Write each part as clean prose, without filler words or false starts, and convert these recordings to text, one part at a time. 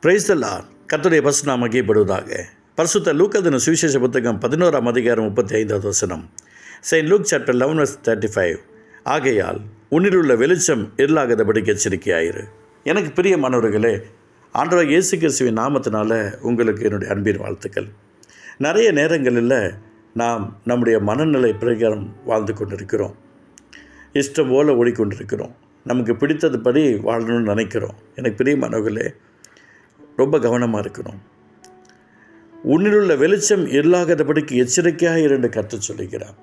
Praise the Lord. கர்த்தருடைய பரிசுத்த மகிமைப்படுவதாக. பரிசுத்த லூக்கா எழுதின சுவிசேஷ புத்தகம் 11ஆம் அதிகாரம் 35வது வசனம். Saint look chapter 11:35. ஆகையால் உன்னிலுள்ள வெளிச்சம் இருளாகாதபடிக்கு எச்சரிக்கையாயிரு. எனக்கு பிரியமானவர்களே, ஆண்டவர் இயேசு கிறிஸ்துவின் நாமத்தினால உங்களுக்கு என்னுடைய அன்பின் வாழ்த்துக்கள். நிறைய நேரங்களில் நாம் நம்முடைய மனநிலை பிரகாரம் வாழ்ந்து கொண்டிருக்கிறோம். இஷ்டம் போல் ஓடிக்கொண்டிருக்கிறோம். நமக்கு பிடித்ததுபடி வாழணும்னு நினைக்கிறோம். எனக்கு பிரியமானவர்களே, ரொம்ப கவனமாக இருக்கணும். உன்னிலுள்ள வெளிச்சம் இருளாகாதபடிக்கு எச்சரிக்கையாக இருந்து கற்றுச் சொல்லுகிறார்.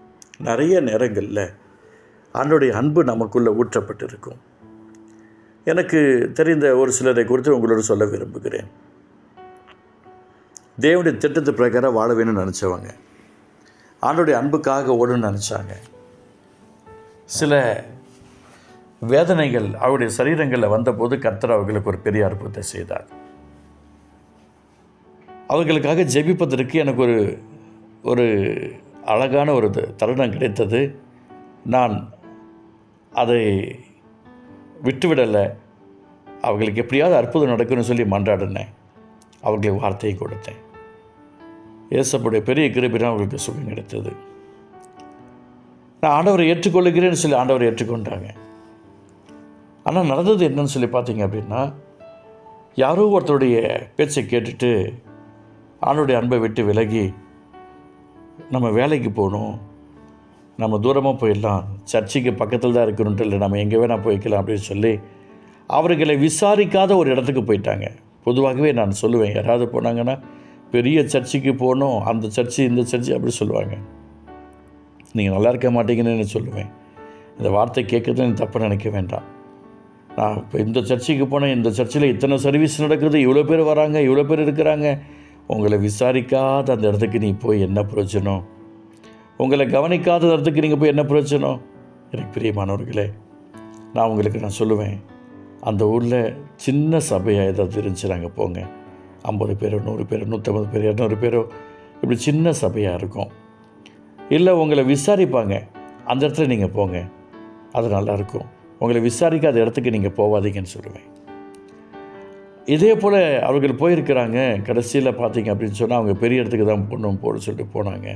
நிறைய நேரங்களில் ஆண்டவருடைய அன்பு நமக்குள்ளே ஊற்றப்பட்டிருக்கும். எனக்கு தெரிந்த ஒரு சிலரை குறித்து உங்களோடு சொல்ல விரும்புகிறேன். தேவனுடைய திட்டத்து பிரகாரம் வாழ வேணும்னு நினச்சவங்க, ஆண்டவருடைய அன்புக்காக ஓடணும்னு நினச்சாங்க. சில வேதனைகள் அவருடைய சரீரங்களில் வந்தபோது கர்த்தர் அவர்களுக்கு ஒரு பெரிய அற்புதத்தை செய்தார். அவர்களுக்காக ஜெபிப்பதற்கு எனக்கு ஒரு அழகான ஒரு தருணம் கிடைத்தது. நான் அதை விட்டுவிடலை. அவர்களுக்கு எப்படியாவது அற்புதம் நடக்கும்னு சொல்லி மன்றாடினேன். அவர்களுக்கு வார்த்தையை கொடுத்தேன். இயேசுவுடைய பெரிய கிருபையினால் அவர்களுக்கு சுகம் கிடைத்தது. நான் ஆண்டவரை ஏற்றுக்கொள்ளுகிறேன்னு சொல்லி ஆண்டவரை ஏற்றுக்கொண்டாங்க. ஆனால் நடந்தது என்னன்னு சொல்லி பார்த்தீங்க அப்படின்னா, யாரோ ஒருத்தருடைய பேச்சை கேட்டுட்டு ஆண்டவருடைய அன்பை விட்டு விலகி நம்ம வேலைக்கு போகணும், நம்ம தூரமாக போயிடலாம், சர்ச்சுக்கு பக்கத்தில் தான் இருக்கணுன்ட்டு இல்லை, நம்ம எங்கே வேணால் போய்க்கலாம் அப்படின்னு சொல்லி அவர்களை விசாரிக்காத ஒரு இடத்துக்கு போயிட்டாங்க. பொதுவாகவே நான் சொல்லுவேன், யாராவது போனாங்கன்னா பெரிய சர்ச்சுக்கு போகணும், அந்த சர்ச்சு இந்த சர்ச்சு அப்படி சொல்லுவாங்க. நீங்கள் நல்லா இருக்க மாட்டீங்கன்னு சொல்லுவேன். இந்த வார்த்தை கேட்குறதுல எனக்கு தப்பு நினைக்க வேண்டாம். நான் இப்போ இந்த சர்ச்சுக்கு போனேன், இந்த சர்ச்சில் இத்தனை சர்வீஸ் நடக்குது, இவ்வளோ பேர் வராங்க, இவ்வளோ பேர் இருக்கிறாங்க. உங்களை விசாரிக்காத அந்த இடத்துக்கு நீ போய் என்ன பிரயோஜனம்? உங்களை கவனிக்காத இடத்துக்கு நீங்கள் போய் என்ன பிரயோஜனம்? எனக்கு பிரியமானவர்களே, நான் சொல்லுவேன், அந்த ஊரில் சின்ன சபையாக ஏதாவது இருந்துச்சு, நாங்கள் போங்க. 50 பேரோ 100 பேரோ 150 பேர் 200 பேரோ இப்படி சின்ன சபையாக இருக்கும். இல்லை உங்களை விசாரிப்பாங்க, அந்த இடத்துல நீங்கள் போங்க, அது நல்லாயிருக்கும். உங்களை விசாரிக்காத இடத்துக்கு நீங்கள் போகாதீங்கன்னு சொல்லுவேன். இதே போல் அவர்கள் போயிருக்கிறாங்க. கடைசியில் பார்த்தீங்க அப்படின்னு சொன்னால் அவங்க பெரிய இடத்துக்கு தான் போகணும்னு சொல்லிட்டு போனாங்க.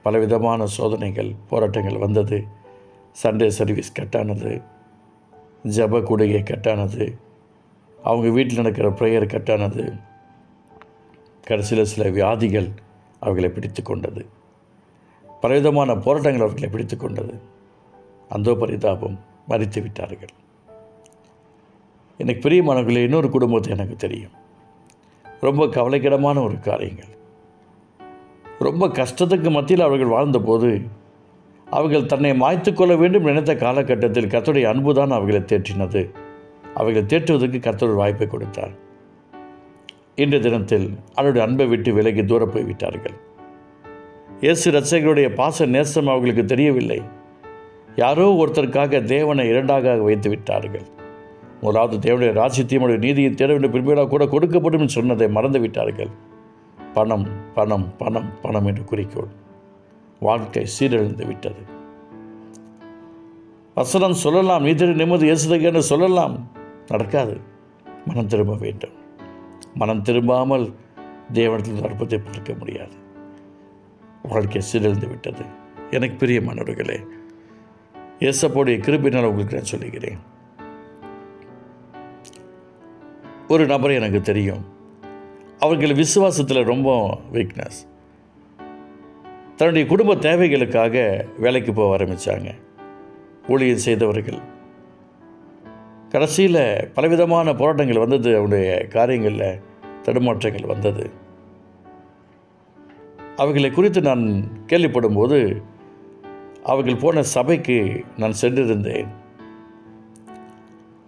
பலவிதமான சோதனைகள் போராட்டங்கள் வந்தது. சண்டே சர்வீஸ் கட்டானது, ஜப கூடுகை கட்டானது, அவங்க வீட்டில் நடக்கிற ப்ரேயர் கட்டானது. கடைசியில் சில வியாதிகள் அவர்களை பிடித்து கொண்டது. பலவிதமான போராட்டங்கள் அவர்களை பிடித்து கொண்டது. அந்த பரிதாபம் மறித்து விட்டார்கள். எனக்கு பிரியமானவர்களே, இன்னொரு குடும்பத்தை எனக்கு தெரியும். ரொம்ப கவலைக்கிடமான ஒரு காரியங்கள். ரொம்ப கஷ்டத்துக்கு மத்தியில் அவர்கள் வாழ்ந்தபோது அவர்கள் தன்னை மாய்த்து கொள்ள வேண்டும் நினைத்த காலகட்டத்தில் கர்த்தருடைய அன்பு தான் அவர்களை தேற்றினது. அவர்களை தேற்றுவதற்கு கர்த்தர் ஒரு வாய்ப்பை கொடுத்தார். இன்றைய தினத்தில் அவருடைய அன்பை விட்டு விலகி தூர போய்விட்டார்கள். இயேசு இரட்சகருடைய பாச நேசம் அவர்களுக்கு தெரியவில்லை. யாரோ ஒருத்தருக்காக தேவனை இரண்டாக வைத்து விட்டார்கள். முதலாவது தேவனுடைய ராஜ்யத்தையும் நீதியை தேட வேண்டும், பின்புறாக கூட கொடுக்கப்படும் சொன்னதை மறந்து விட்டார்கள். பணம் பணம் பணம் பணம் என்று குறிக்கோள். வாழ்க்கை சீரழிந்து விட்டது. வசனம் சொல்லலாம், நீதிரை நிம்மதி இயேசுதகன்னு சொல்லலாம், நடக்காது. மனம் திரும்ப வேண்டும். மனம் திரும்பாமல் தேவனத்தில் அற்புதத்தை பார்க்க முடியாது. வாழ்க்கை சீரழிந்து விட்டது. எனக்கு பிரியமானவர்களே, இயேசுவுடைய கிருபையினால் உங்களுக்கு நான் சொல்லுகிறேன். ஒரு நபரை எனக்கு தெரியும். அவர்கள் விசுவாசத்தில் ரொம்ப வீக்னஸ். தன்னுடைய குடும்ப தேவைகளுக்காக வேலைக்கு போக ஆரம்பித்தாங்க. ஊழியர் செய்தவர்கள். கடைசியில் பலவிதமான போராட்டங்கள் வந்தது. அவருடைய காரியங்களில் தடுமாற்றங்கள் வந்தது. அவர்களை குறித்து நான் கேள்விப்படும்போது அவர்கள் போன சபைக்கு நான் சென்றிருந்தேன்.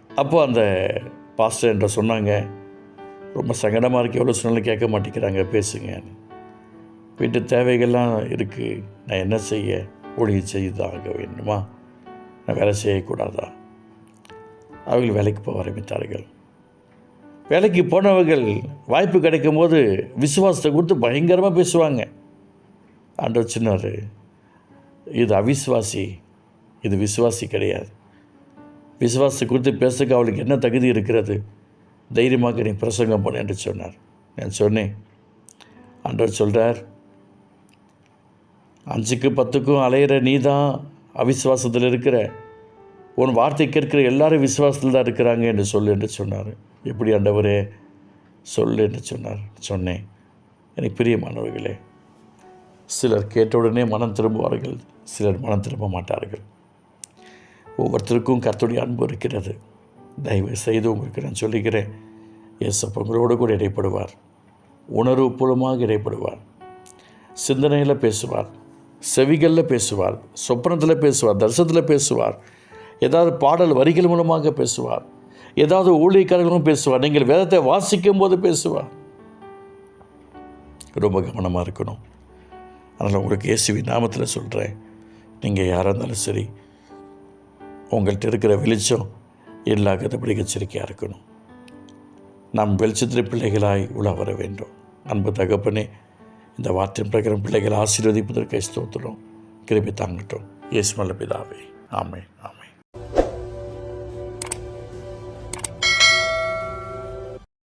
அப்போது அந்த பாஸ்டர் என்ற சொன்னாங்க, ரொம்ப சங்கடமாக இருக்குது, எவ்வளோ சொன்னாலும் கேட்க மாட்டேங்கிறாங்க, பேசுங்க. வீட்டு தேவைகள்லாம் இருக்குது, நான் என்ன செய்ய? ஊழியர் செய்தான் ஆக வேண்டுமா? நான் வேலை செய்யக்கூடாதா? அவர்கள் வேலைக்கு போக ஆரம்பித்தார்கள். வேலைக்கு போனவர்கள் வாய்ப்பு கிடைக்கும் போது விசுவாசத்தை கொடுத்து பயங்கரமாக பேசுவாங்க. ஆண்டவர் சொன்னார், இது அவிசுவாசி, இது விசுவாசி கிடையாது. விசுவாசத்தை குறித்து பேசுறதுக்கு அவளுக்கு என்ன தகுதி இருக்கிறது? தைரியமாக நீ பிரசங்கம் பண்ணு என்று சொன்னார். நான் சொன்னேன், ஆண்டவர் சொல்கிறார், 5க்கும் 10க்கும் அலையிற நீ தான் அவிசுவாசத்தில் இருக்கிற, உன் வார்த்தை கேட்கிற எல்லாரும் விசுவாசத்தில் தான் இருக்கிறாங்க என்று சொல்லு என்று சொன்னார். எப்படி ஆண்டவரே சொல்லு என்று சொன்னேன். எனக்கு பிரியமானவர்களே, சிலர் கேட்டவுடனே மனம் திரும்புவார்கள், சிலர் மனம் திரும்ப மாட்டார்கள். ஒவ்வொருத்தருக்கும் கர்த்தருடைய அன்பு இருக்கிறது. தயவு செய்து உங்களுக்கு நான் சொல்லிக்கிறேன், இயேசப்பா உங்களோடு கூட இடைப்படுவார், உணர்வுபூர்வமாக இடைப்படுவார், சிந்தனையில் பேசுவார், செவிகளில் பேசுவார், சொப்பனத்தில் பேசுவார், தரிசனத்தில் பேசுவார், ஏதாவது பாடல் வரிகள் மூலமாக பேசுவார், ஏதாவது ஊழியக்காரர்களும் பேசுவார், நீங்கள் வேதத்தை வாசிக்கும் போது பேசுவார். ரொம்ப கவனமாக இருக்கணும். அதனால் உங்களுக்கு இயேசுவின் நாமத்தில் சொல்கிறேன், நீங்கள் யாராக இருந்தாலும் சரி, உங்கள்கிட்ட இருக்கிற வெளிச்சம் இல்லாதபடி எச்சரிக்கையாக இருக்கணும். நாம் வெளிச்சத்தில் பிள்ளைகளாய் உலா வர வேண்டும். அன்பு தகப்பனே, இந்த வார்த்தையின் பிரகாரம் பிள்ளைகளை ஆசீர்வதிப்பதற்கு ஸ்தோத்திரம். கிருபை தாங்கட்டும். இயேசு நல்ல பிதாவே. ஆமென், ஆமென்.